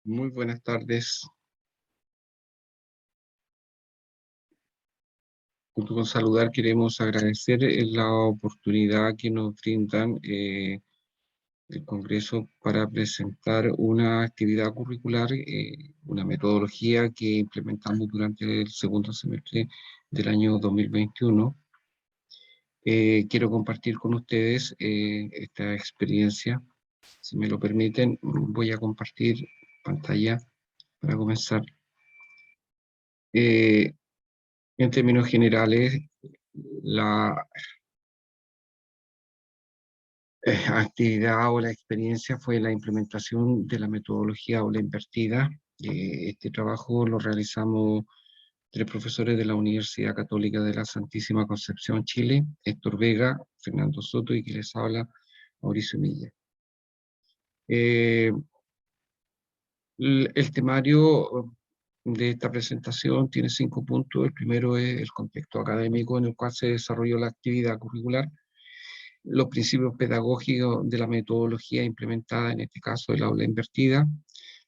Muy buenas tardes. Junto con saludar, queremos agradecer la oportunidad que nos brindan el Congreso para presentar una actividad curricular, una metodología que implementamos durante el segundo semestre del año 2021. Quiero compartir con ustedes esta experiencia. Si me lo permiten, voy a compartir pantalla para comenzar. En términos generales, la actividad o la experiencia fue la implementación de la metodología aula invertida. Este trabajo lo realizamos tres profesores de la Universidad Católica de la Santísima Concepción, Chile: Héctor Vega, Fernando Soto y que les habla, Mauricio Milla. El temario de esta presentación tiene 5 puntos. El primero es el contexto académico en el cual se desarrolló la actividad curricular, los principios pedagógicos de la metodología implementada, en este caso el aula invertida,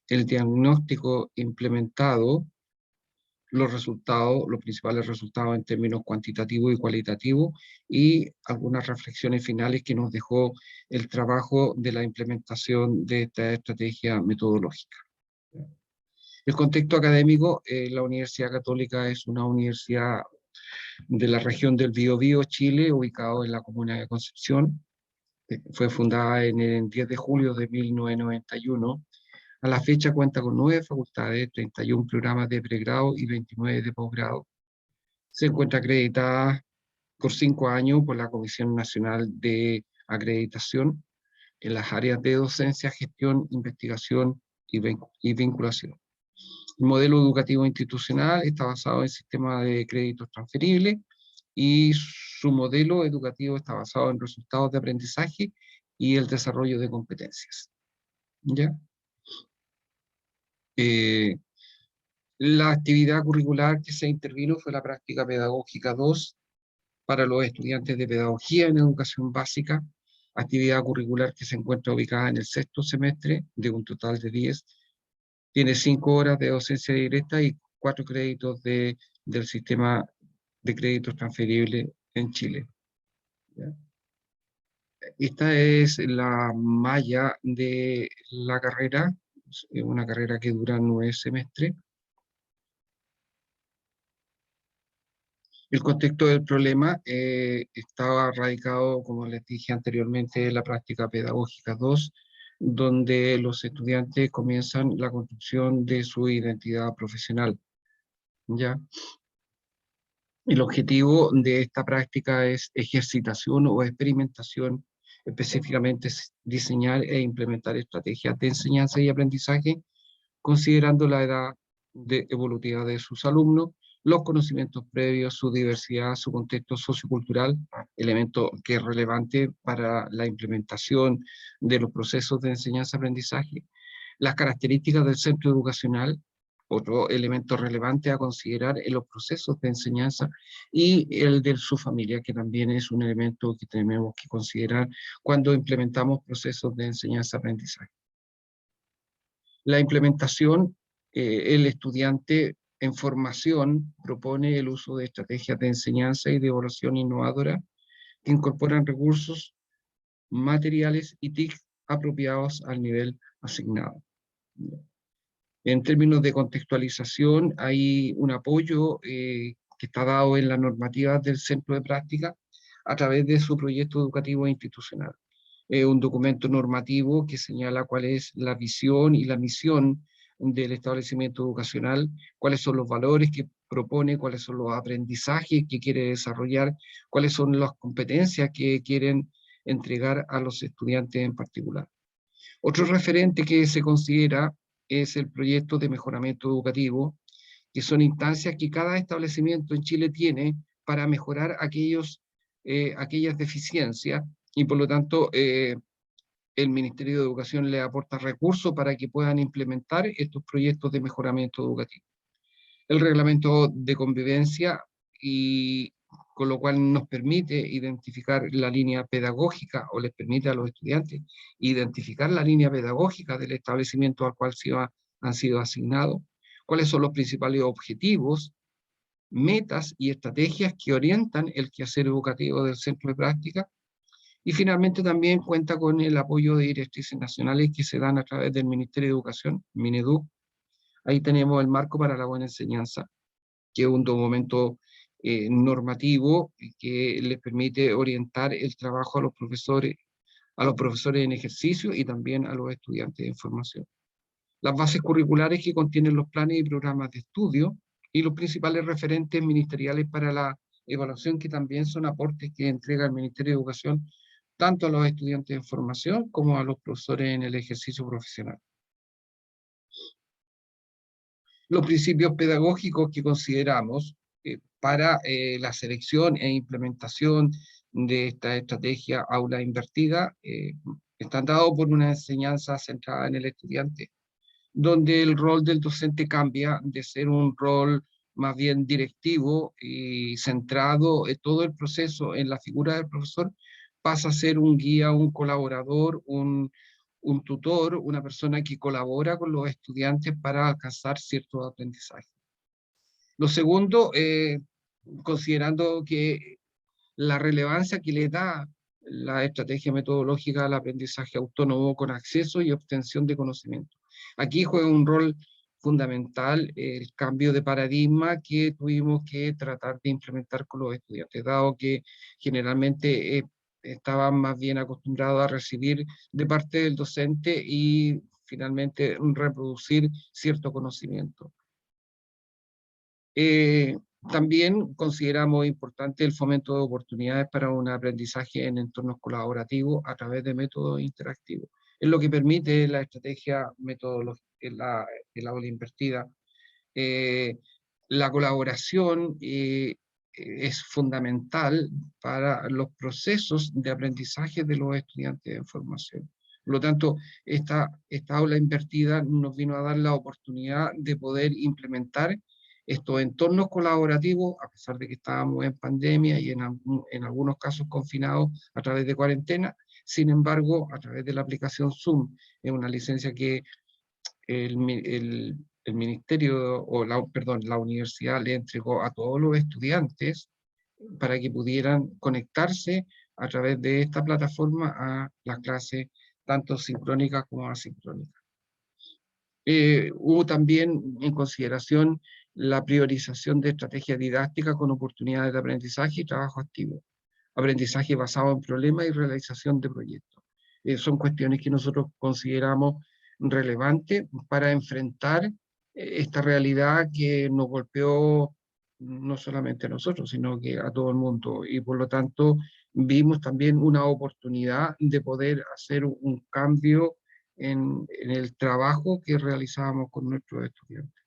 el diagnóstico implementado, los resultados, los principales resultados en términos cuantitativos y cualitativos, y algunas reflexiones finales que nos dejó el trabajo de la implementación de esta estrategia metodológica. El contexto académico: la Universidad Católica es una universidad de la región del Biobío, Chile, ubicado en la comuna de Concepción. Fue fundada en el 10 de julio de 1991. A la fecha cuenta con 9 facultades, 31 programas de pregrado y 29 de posgrado. Se encuentra acreditada por 5 años por la Comisión Nacional de Acreditación en las áreas de docencia, gestión, investigación y vinculación. El modelo educativo institucional está basado en sistemas de créditos transferibles y su modelo educativo está basado en resultados de aprendizaje y el desarrollo de competencias. ¿Ya? La actividad curricular que se intervino fue la práctica pedagógica 2 para los estudiantes de pedagogía en educación básica, actividad curricular que se encuentra ubicada en el 6º semestre de un total de 10. Tiene 5 horas de docencia directa y 4 créditos del sistema de créditos transferibles en Chile. ¿Ya? Esta es la malla de la carrera, una carrera que dura 9 semestres. El contexto del problema estaba radicado, como les dije anteriormente, en la práctica pedagógica 2, donde los estudiantes comienzan la construcción de su identidad profesional. ¿Ya? El objetivo de esta práctica es ejercitación o experimentación, específicamente diseñar e implementar estrategias de enseñanza y aprendizaje, considerando la edad evolutiva de sus alumnos, los conocimientos previos, su diversidad, su contexto sociocultural, elemento que es relevante para la implementación de los procesos de enseñanza-aprendizaje, las características del centro educacional, otro elemento relevante a considerar en los procesos de enseñanza, y el de su familia, que también es un elemento que tenemos que considerar cuando implementamos procesos de enseñanza-aprendizaje. La implementación: el estudiante en formación propone el uso de estrategias de enseñanza y de evaluación innovadora que incorporan recursos materiales y TIC apropiados al nivel asignado. En términos de contextualización, hay un apoyo que está dado en las normativas del centro de práctica a través de su proyecto educativo institucional. Un documento normativo que señala cuál es la visión y la misión del establecimiento educacional, cuáles son los valores que propone, cuáles son los aprendizajes que quiere desarrollar, cuáles son las competencias que quieren entregar a los estudiantes en particular. Otro referente que se considera es el proyecto de mejoramiento educativo, que son instancias que cada establecimiento en Chile tiene para mejorar aquellas deficiencias, y por lo tanto el Ministerio de Educación le aporta recursos para que puedan implementar estos proyectos de mejoramiento educativo. El reglamento de convivencia, y con lo cual nos permite identificar la línea pedagógica, o les permite a los estudiantes identificar la línea pedagógica del establecimiento al cual se va han sido asignados, cuáles son los principales objetivos, metas y estrategias que orientan el quehacer educativo del centro de práctica, y finalmente también cuenta con el apoyo de directrices nacionales que se dan a través del Ministerio de Educación, Mineduc. Ahí tenemos el marco para la buena enseñanza, que es un documento normativo que les permite orientar el trabajo a los profesores en ejercicio y también a los estudiantes en formación. Las bases curriculares que contienen los planes y programas de estudio y los principales referentes ministeriales para la evaluación, que también son aportes que entrega el Ministerio de Educación tanto a los estudiantes en formación como a los profesores en el ejercicio profesional. Los principios pedagógicos que consideramos para la selección e implementación de esta estrategia aula invertida están dados por una enseñanza centrada en el estudiante, donde el rol del docente cambia de ser un rol más bien directivo y centrado en todo el proceso en la figura del profesor, pasa a ser un guía, un colaborador, un tutor, una persona que colabora con los estudiantes para alcanzar ciertos aprendizajes. Lo segundo, considerando que la relevancia que le da la estrategia metodológica al aprendizaje autónomo con acceso y obtención de conocimiento. Aquí juega un rol fundamental el cambio de paradigma que tuvimos que tratar de implementar con los estudiantes, dado que generalmente estaban más bien acostumbrados a recibir de parte del docente y finalmente reproducir cierto conocimiento. También consideramos importante el fomento de oportunidades para un aprendizaje en entornos colaborativos a través de métodos interactivos. Es lo que permite la estrategia metodológica, el aula invertida. La colaboración es fundamental para los procesos de aprendizaje de los estudiantes en formación. Por lo tanto, esta aula invertida nos vino a dar la oportunidad de poder implementar estos entornos colaborativos, a pesar de que estábamos en pandemia y en algunos casos confinados a través de cuarentena. Sin embargo, a través de la aplicación Zoom, es una licencia que el ministerio, perdón, la universidad le entregó a todos los estudiantes para que pudieran conectarse a través de esta plataforma a las clases tanto sincrónicas como asincrónicas. Hubo también en consideración la priorización de estrategias didácticas con oportunidades de aprendizaje y trabajo activo, aprendizaje basado en problemas y realización de proyectos. Son cuestiones que nosotros consideramos relevantes para enfrentar esta realidad que nos golpeó no solamente a nosotros, sino que a todo el mundo. Y por lo tanto, vimos también una oportunidad de poder hacer un cambio en el trabajo que realizábamos con nuestros estudiantes.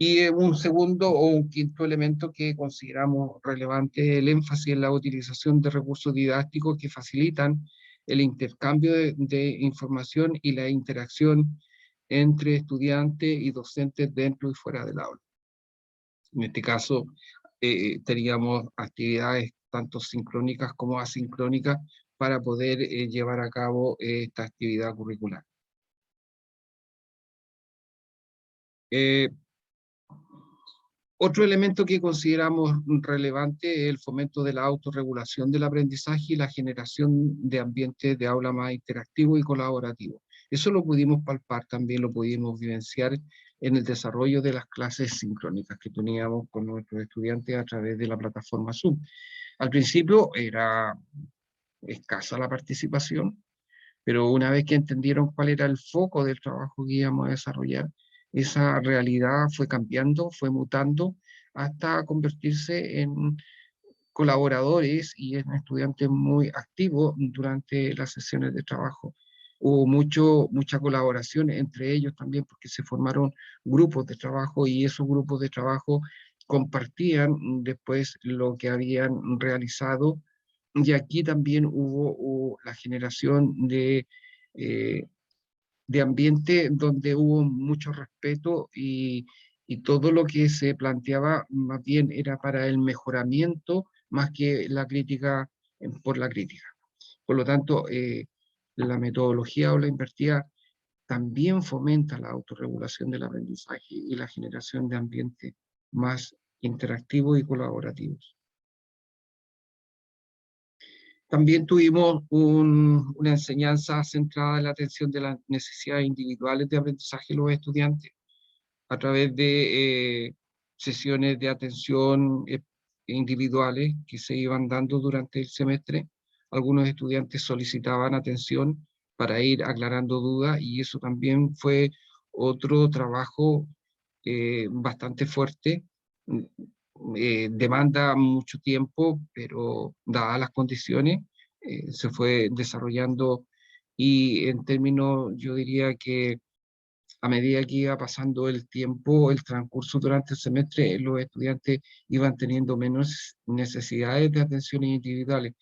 Y un segundo o un quinto elemento que consideramos relevante es el énfasis en la utilización de recursos didácticos que facilitan el intercambio de información y la interacción entre estudiantes y docentes dentro y fuera del aula. En este caso, teníamos actividades tanto sincrónicas como asincrónicas para poder llevar a cabo esta actividad curricular. Otro elemento que consideramos relevante es el fomento de la autorregulación del aprendizaje y la generación de ambientes de aula más interactivo y colaborativo. Eso lo pudimos palpar, también lo pudimos vivenciar en el desarrollo de las clases sincrónicas que teníamos con nuestros estudiantes a través de la plataforma Zoom. Al principio era escasa la participación, pero una vez que entendieron cuál era el foco del trabajo que íbamos a desarrollar, esa realidad fue cambiando, fue mutando, hasta convertirse en colaboradores y en estudiantes muy activos durante las sesiones de trabajo. Hubo mucha colaboración entre ellos también, porque se formaron grupos de trabajo y esos grupos de trabajo compartían después lo que habían realizado, y aquí también hubo la generación eh, de ambiente donde hubo mucho respeto y todo lo que se planteaba más bien era para el mejoramiento más que la crítica por la crítica. Por lo tanto, la metodología o la invertida también fomenta la autorregulación del aprendizaje y la generación de ambientes más interactivos y colaborativos. También tuvimos una enseñanza centrada en la atención de las necesidades individuales de aprendizaje de los estudiantes a través de sesiones de atención individuales que se iban dando durante el semestre. Algunos estudiantes solicitaban atención para ir aclarando dudas y eso también fue otro trabajo bastante fuerte. Demanda mucho tiempo, pero dadas las condiciones, se fue desarrollando y en términos, yo diría que a medida que iba pasando el tiempo, el transcurso durante el semestre, los estudiantes iban teniendo menos necesidades de atenciones individuales,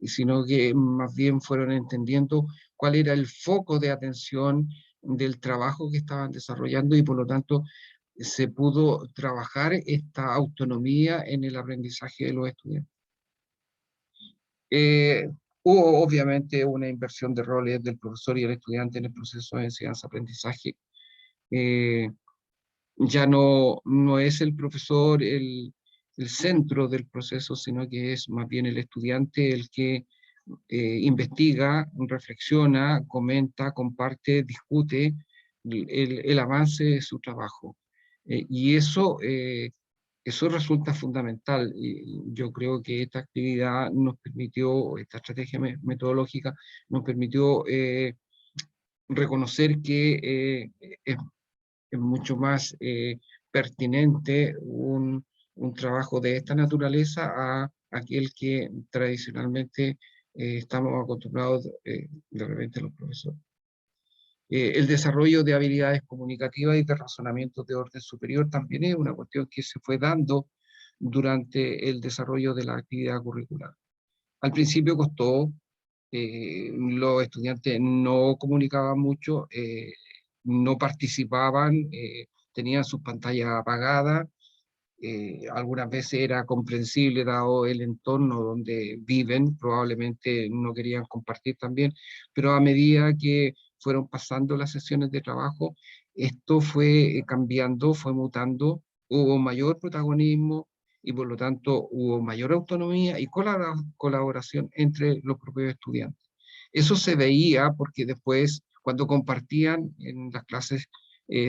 sino que más bien fueron entendiendo cuál era el foco de atención del trabajo que estaban desarrollando y por lo tanto se pudo trabajar esta autonomía en el aprendizaje de los estudiantes. Eh, Hubo obviamente una inversión de roles del profesor y el estudiante en el proceso de enseñanza-aprendizaje. Eh, ya no es el profesor el centro del proceso, sino que es más bien el estudiante el que investiga, reflexiona, comenta, comparte, discute el avance de su trabajo. Y eso resulta fundamental. Y yo creo que esta actividad nos permitió, esta estrategia metodológica nos permitió reconocer que es mucho más pertinente un trabajo de esta naturaleza a aquel que tradicionalmente estamos acostumbrados de repente los profesores. El desarrollo de habilidades comunicativas y de razonamiento de orden superior también es una cuestión que se fue dando durante el desarrollo de la actividad curricular. Al principio costó, los estudiantes no comunicaban mucho, no participaban, tenían sus pantallas apagadas, algunas veces era comprensible dado el entorno donde viven, probablemente no querían compartir también, pero a medida que fueron pasando las sesiones de trabajo, esto fue cambiando, fue mutando, hubo mayor protagonismo y por lo tanto hubo mayor autonomía y colaboración entre los propios estudiantes. Eso se veía porque después, cuando compartían en las clases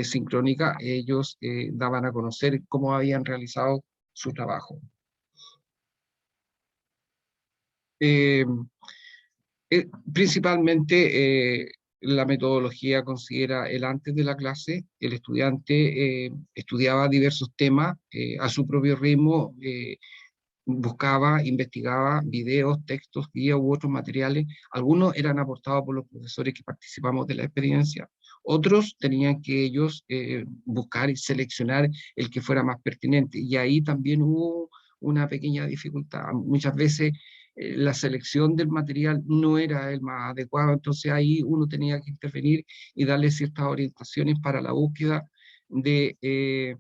sincrónica, ellos daban a conocer cómo habían realizado su trabajo. Eh, Principalmente la metodología considera el antes de la clase, el estudiante estudiaba diversos temas a su propio ritmo, buscaba, investigaba videos, textos, guías u otros materiales. Algunos eran aportados por los profesores que participamos de la experiencia. Otros tenían que ellos buscar y seleccionar el que fuera más pertinente. Y ahí también hubo una pequeña dificultad. Muchas veces la selección del material no era el más adecuado, entonces ahí uno tenía que intervenir y darle ciertas orientaciones para la búsqueda de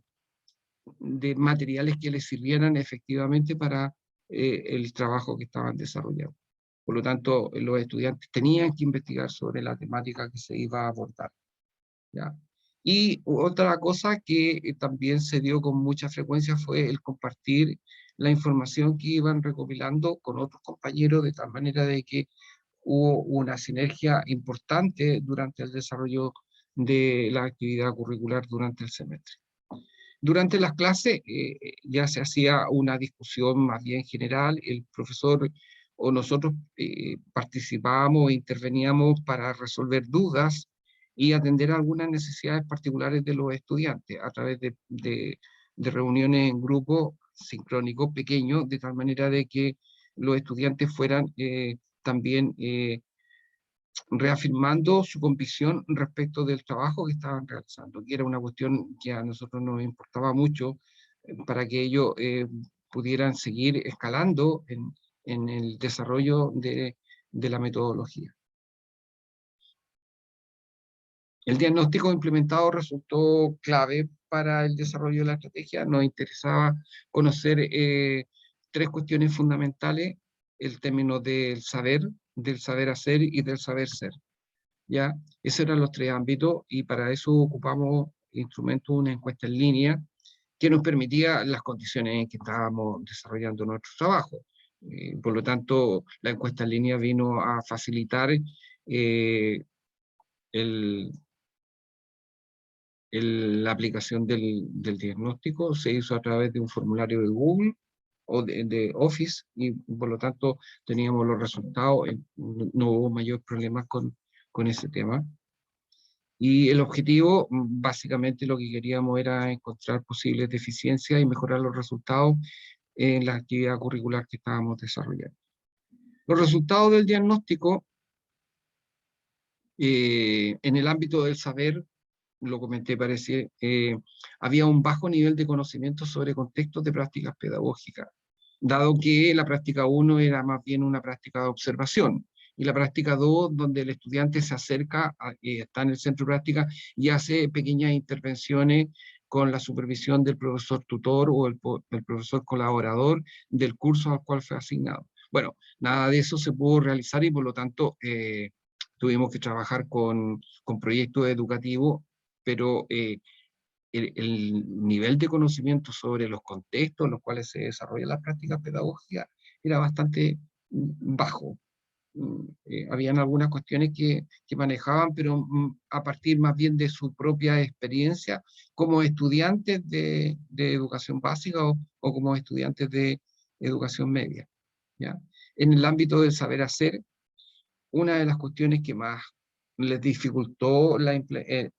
materiales que les sirvieran efectivamente para el trabajo que estaban desarrollando. Por lo tanto, los estudiantes tenían que investigar sobre la temática que se iba a abordar, ¿ya? Y otra cosa que también se dio con mucha frecuencia fue el compartir la información que iban recopilando con otros compañeros, de tal manera de que hubo una sinergia importante durante el desarrollo de la actividad curricular durante el semestre. Durante las clases ya se hacía una discusión más bien general, el profesor o nosotros participábamos e interveníamos para resolver dudas y atender algunas necesidades particulares de los estudiantes a través de reuniones en grupo sincrónicos pequeños, de tal manera de que los estudiantes fueran también reafirmando su convicción respecto del trabajo que estaban realizando, que era una cuestión que a nosotros nos importaba mucho para que ellos pudieran seguir escalando en el desarrollo de la metodología. El diagnóstico implementado resultó clave para el desarrollo de la estrategia. Nos interesaba conocer tres cuestiones fundamentales: el término del saber hacer y del saber ser. ¿ya? Esos eran los tres ámbitos y para eso ocupamos instrumentos, una encuesta en línea que nos permitía las condiciones en que estábamos desarrollando nuestro trabajo. Por lo tanto, la encuesta en línea vino a facilitar el, la aplicación del diagnóstico. Se hizo a través de un formulario de Google o de Office y por lo tanto teníamos los resultados, no hubo mayor problema con ese tema. Y el objetivo, básicamente lo que queríamos era encontrar posibles deficiencias y mejorar los resultados en la actividad curricular que estábamos desarrollando. Los resultados del diagnóstico en el ámbito del saber, lo comenté, parece, había un bajo nivel de conocimiento sobre contextos de prácticas pedagógicas, dado que la práctica 1 era más bien una práctica de observación, y la práctica 2, donde el estudiante se acerca, está en el centro de práctica y hace pequeñas intervenciones con la supervisión del profesor tutor o el profesor colaborador del curso al cual fue asignado. Bueno, nada de eso se pudo realizar y por lo tanto tuvimos que trabajar con proyectos educativos, pero el nivel de conocimiento sobre los contextos en los cuales se desarrollan las prácticas pedagógicas era bastante bajo. Habían algunas cuestiones que manejaban, pero a partir más bien de su propia experiencia como estudiantes de educación básica o como estudiantes de educación media, ¿ya? En el ámbito del saber hacer, una de las cuestiones que más les dificultó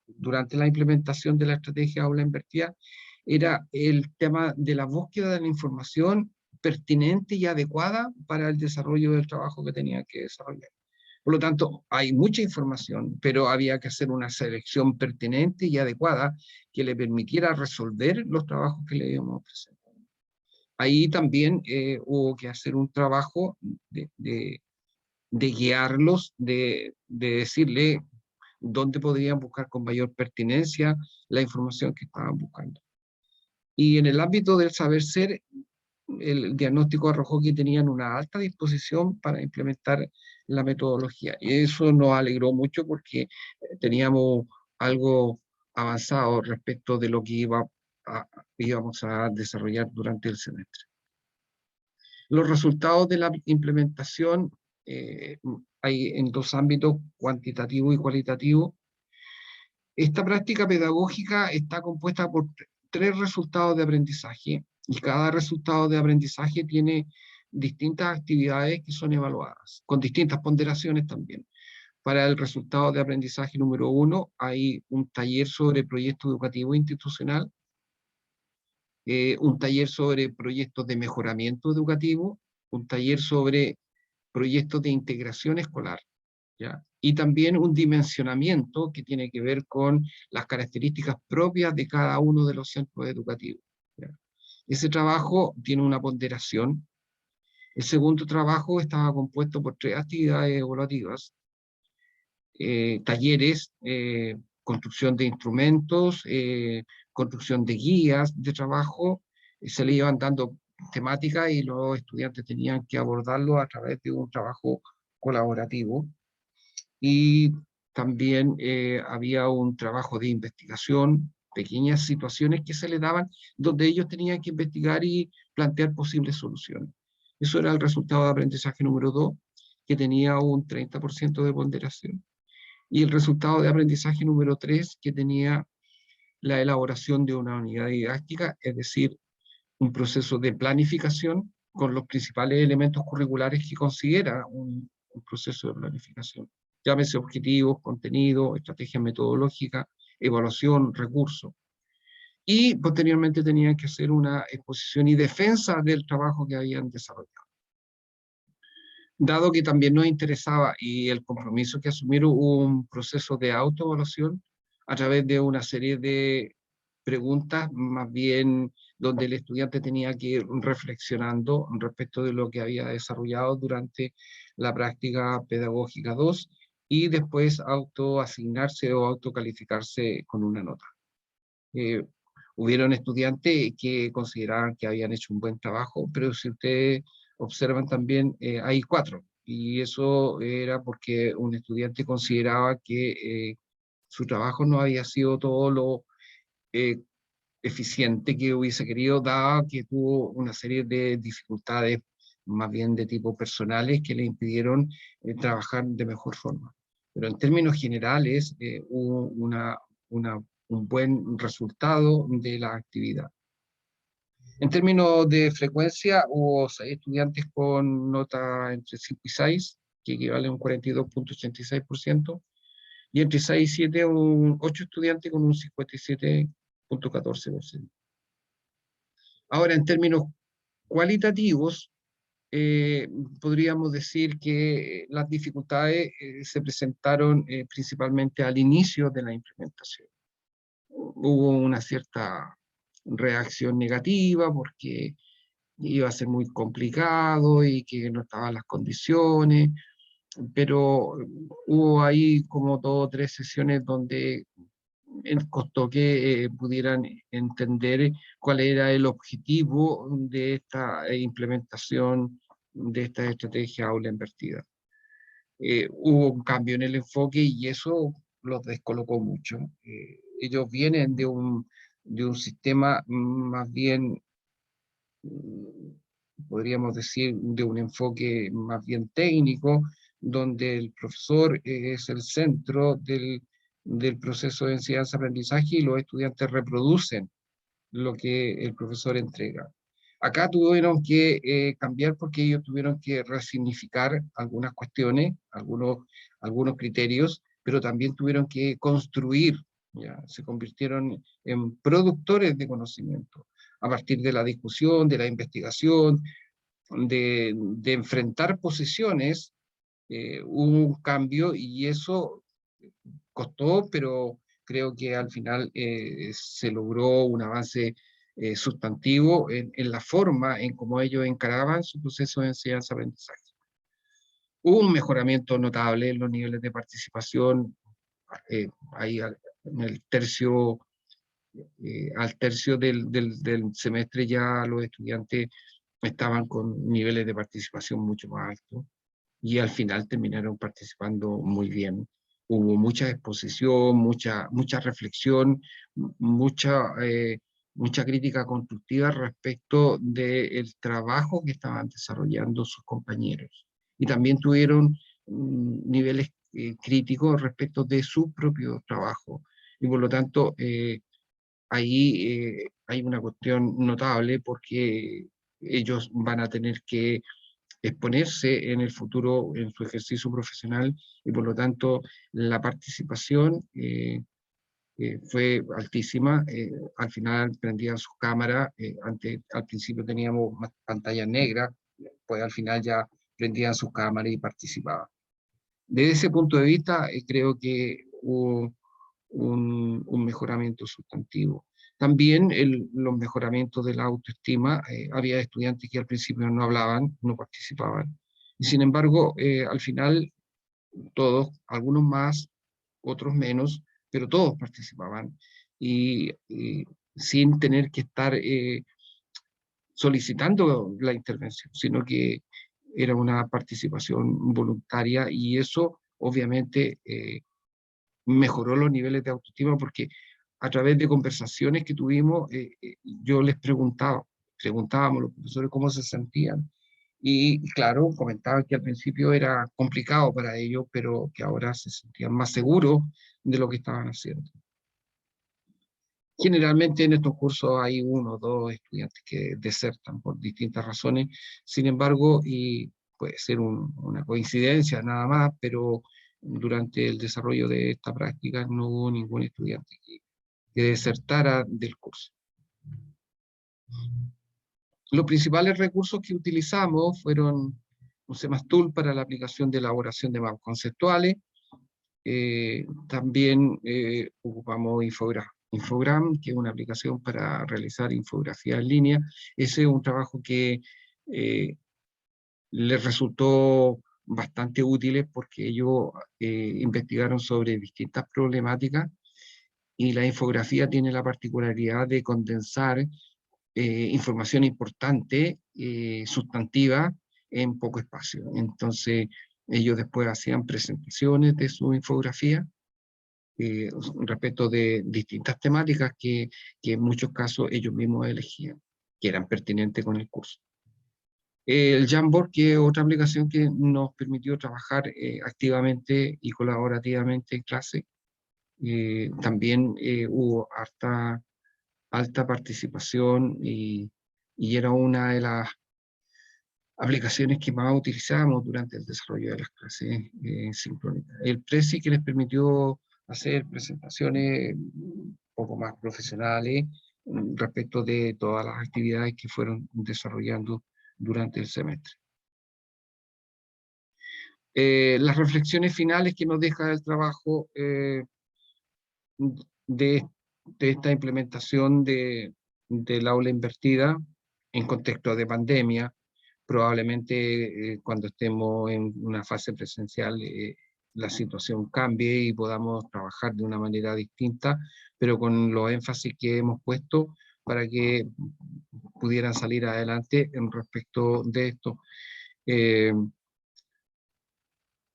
durante la implementación de la estrategia aula invertida era el tema de la búsqueda de la información pertinente y adecuada para el desarrollo del trabajo que tenía que desarrollar. Por lo tanto, hay mucha información, pero había que hacer una selección pertinente y adecuada que le permitiera resolver los trabajos que le íbamos a presentar. Ahí también hubo que hacer un trabajo de guiarlos, de decirle dónde podrían buscar con mayor pertinencia la información que estaban buscando. Y en el ámbito del saber ser, el diagnóstico arrojó que tenían una alta disposición para implementar la metodología. Y eso nos alegró mucho porque teníamos algo avanzado respecto de lo que íbamos a desarrollar durante el semestre. Los resultados de la implementación hay en dos ámbitos, cuantitativo y cualitativo. Esta práctica pedagógica está compuesta por tres resultados de aprendizaje y cada resultado de aprendizaje tiene distintas actividades que son evaluadas, con distintas ponderaciones también. Para el resultado de aprendizaje número 1 hay un taller sobre proyecto educativo institucional, un taller sobre proyectos de mejoramiento educativo, un taller sobre proyectos de integración escolar, ¿ya? Y también un dimensionamiento que tiene que ver con las características propias de cada uno de los centros educativos, ¿ya? Ese trabajo tiene una ponderación. El segundo trabajo estaba compuesto por tres actividades evaluativas, talleres, construcción de instrumentos, construcción de guías de trabajo, se le iban dando temáticas y los estudiantes tenían que abordarlo a través de un trabajo colaborativo. Y también había un trabajo de investigación, pequeñas situaciones que se le daban, donde ellos tenían que investigar y plantear posibles soluciones. Eso era el resultado de aprendizaje número 2, que tenía un 30% de ponderación. Y el resultado de aprendizaje número 3, que tenía la elaboración de una unidad didáctica, es decir, un proceso de planificación con los principales elementos curriculares que considera un proceso de planificación. Llámese objetivos, contenido, estrategia metodológica, evaluación, recursos. Y posteriormente tenían que hacer una exposición y defensa del trabajo que habían desarrollado. Dado que también nos interesaba y el compromiso que asumieron, un proceso de autoevaluación a través de una serie de preguntas, más bien donde el estudiante tenía que ir reflexionando respecto de lo que había desarrollado durante la práctica pedagógica 2 y después autoasignarse o autocalificarse con una nota. Hubieron estudiantes que consideraban que habían hecho un buen trabajo, pero si ustedes observan también, hay 4 y eso era porque un estudiante consideraba que su trabajo no había sido todo lo eh, eficiente que hubiese querido, dado que tuvo una serie de dificultades, más bien de tipo personales, que le impidieron trabajar de mejor forma. Pero en términos generales, hubo un buen resultado de la actividad. En términos de frecuencia, hubo 6 estudiantes con nota entre 5 y 6, que equivale a un 42,86%, y entre 6 y 7, 8 estudiantes con un 57,14%. Ahora, en términos cualitativos, eh, podríamos decir que las dificultades se presentaron principalmente al inicio de la implementación. Hubo una cierta reacción negativa porque iba a ser muy complicado y que no estaban las condiciones, pero hubo ahí como 2 o 3 sesiones donde costó que pudieran entender cuál era el objetivo de esta implementación de esta estrategia aula invertida. Hubo un cambio en el enfoque y eso los descolocó mucho. Ellos vienen de un sistema más bien, podríamos decir, de un enfoque más bien técnico, donde el profesor es el centro del proceso de enseñanza-aprendizaje y los estudiantes reproducen lo que el profesor entrega. Acá tuvieron que cambiar porque ellos tuvieron que resignificar algunas cuestiones, algunos criterios, pero también tuvieron que construir, ¿ya? Se convirtieron en productores de conocimiento a partir de la discusión, de la investigación, de enfrentar posiciones. Hubo un cambio y eso costó, pero creo que al final se logró un avance sustantivo en la forma en cómo ellos encaraban su proceso de enseñanza-aprendizaje. Hubo un mejoramiento notable en los niveles de participación, ahí en el tercio, al tercio del semestre ya los estudiantes estaban con niveles de participación mucho más altos y al final terminaron participando muy bien. Hubo mucha exposición, mucha reflexión, mucha crítica constructiva respecto del trabajo que estaban desarrollando sus compañeros. Y también tuvieron niveles críticos respecto de su propio trabajo. Y por lo tanto, ahí hay una cuestión notable porque ellos van a tener que exponerse en el futuro en su ejercicio profesional y por lo tanto la participación fue altísima. Al final prendían sus cámaras, al principio teníamos pantallas negras, pues al final ya prendían sus cámaras y participaban. Desde ese punto de vista, creo que hubo un mejoramiento sustantivo. También los mejoramientos de la autoestima, había estudiantes que al principio no hablaban, no participaban, y sin embargo, al final todos, algunos más, otros menos, pero todos participaban, y sin tener que estar solicitando la intervención, sino que era una participación voluntaria, y eso obviamente mejoró los niveles de autoestima porque a través de conversaciones que tuvimos, yo les preguntábamos a los profesores cómo se sentían. Y claro, comentaban que al principio era complicado para ellos, pero que ahora se sentían más seguros de lo que estaban haciendo. Generalmente en estos cursos hay 1 o 2 estudiantes que desertan por distintas razones, sin embargo, y puede ser una coincidencia nada más, pero durante el desarrollo de esta práctica no hubo ningún estudiante que desertara del curso. Los principales recursos que utilizamos fueron un Semastool para la aplicación de elaboración de mapas conceptuales. También ocupamos Infogram, que es una aplicación para realizar infografía en línea. Ese es un trabajo que les resultó bastante útil porque ellos investigaron sobre distintas problemáticas y la infografía tiene la particularidad de condensar información importante, sustantiva, en poco espacio. Entonces, ellos después hacían presentaciones de su infografía respecto de distintas temáticas que en muchos casos ellos mismos elegían, que eran pertinentes con el curso. El Jamboard, que es otra aplicación que nos permitió trabajar activamente y colaborativamente en clase. También hubo alta participación y era una de las aplicaciones que más utilizábamos durante el desarrollo de las clases sincrónicas. El Prezi, que les permitió hacer presentaciones un poco más profesionales respecto de todas las actividades que fueron desarrollando durante el semestre. Las reflexiones finales que nos deja el trabajo de, de esta implementación del aula invertida en contexto de pandemia. Probablemente cuando estemos en una fase presencial la situación cambie y podamos trabajar de una manera distinta, pero con los énfasis que hemos puesto para que pudieran salir adelante en respecto de esto.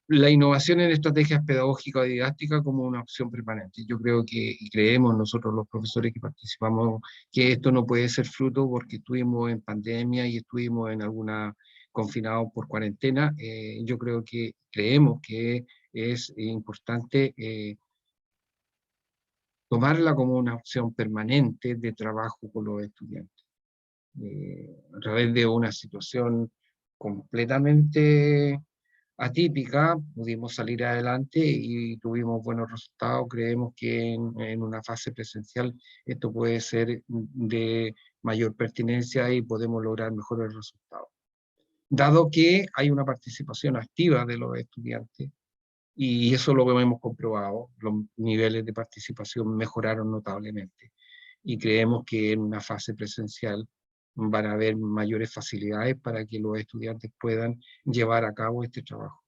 La innovación en estrategias pedagógicas y didácticas como una opción permanente. Yo creo que, y creemos nosotros los profesores que participamos, que esto no puede ser fruto porque estuvimos en pandemia y estuvimos en alguna confinados por cuarentena. Yo creo que creemos que es importante tomarla como una opción permanente de trabajo con los estudiantes. A través de una situación completamente atípica, pudimos salir adelante y tuvimos buenos resultados. Creemos que en una fase presencial esto puede ser de mayor pertinencia y podemos lograr mejores resultados. Dado que hay una participación activa de los estudiantes, y eso lo hemos comprobado, los niveles de participación mejoraron notablemente. Y creemos que en una fase presencial van a haber mayores facilidades para que los estudiantes puedan llevar a cabo este trabajo.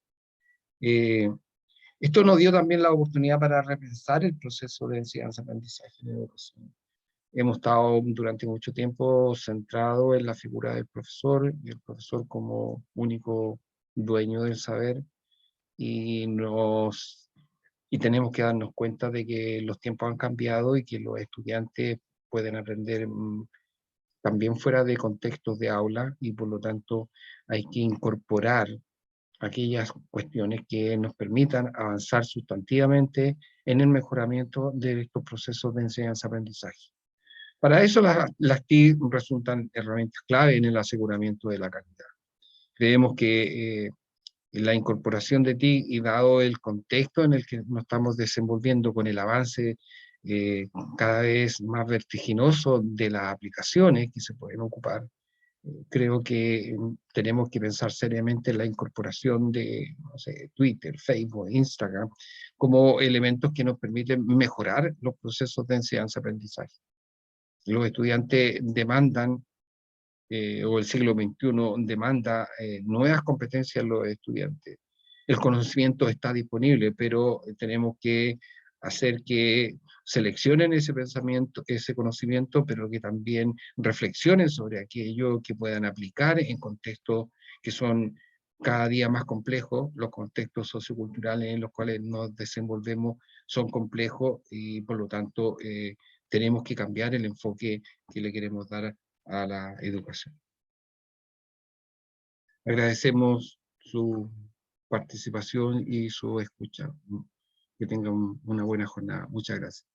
Esto nos dio también la oportunidad para repensar el proceso de enseñanza-aprendizaje en educación. Hemos estado durante mucho tiempo centrados en la figura del profesor, y el profesor como único dueño del saber, y tenemos que darnos cuenta de que los tiempos han cambiado y que los estudiantes pueden aprender también fuera de contextos de aula, y por lo tanto hay que incorporar aquellas cuestiones que nos permitan avanzar sustantivamente en el mejoramiento de estos procesos de enseñanza-aprendizaje. Para eso las TIC resultan herramientas clave en el aseguramiento de la calidad. Creemos que la incorporación de TIC, y dado el contexto en el que nos estamos desenvolviendo con el avance cada vez más vertiginoso de las aplicaciones que se pueden ocupar, creo que tenemos que pensar seriamente en la incorporación de, no sé, Twitter, Facebook, Instagram, como elementos que nos permiten mejorar los procesos de enseñanza-aprendizaje. Los estudiantes demandan, o el siglo XXI demanda nuevas competencias en los estudiantes. El conocimiento está disponible, pero tenemos que hacer que seleccionen ese pensamiento, ese conocimiento, pero que también reflexionen sobre aquello que puedan aplicar en contextos que son cada día más complejos. Los contextos socioculturales en los cuales nos desenvolvemos son complejos y por lo tanto tenemos que cambiar el enfoque que le queremos dar a la educación. Agradecemos su participación y su escucha. Que tengan una buena jornada. Muchas gracias.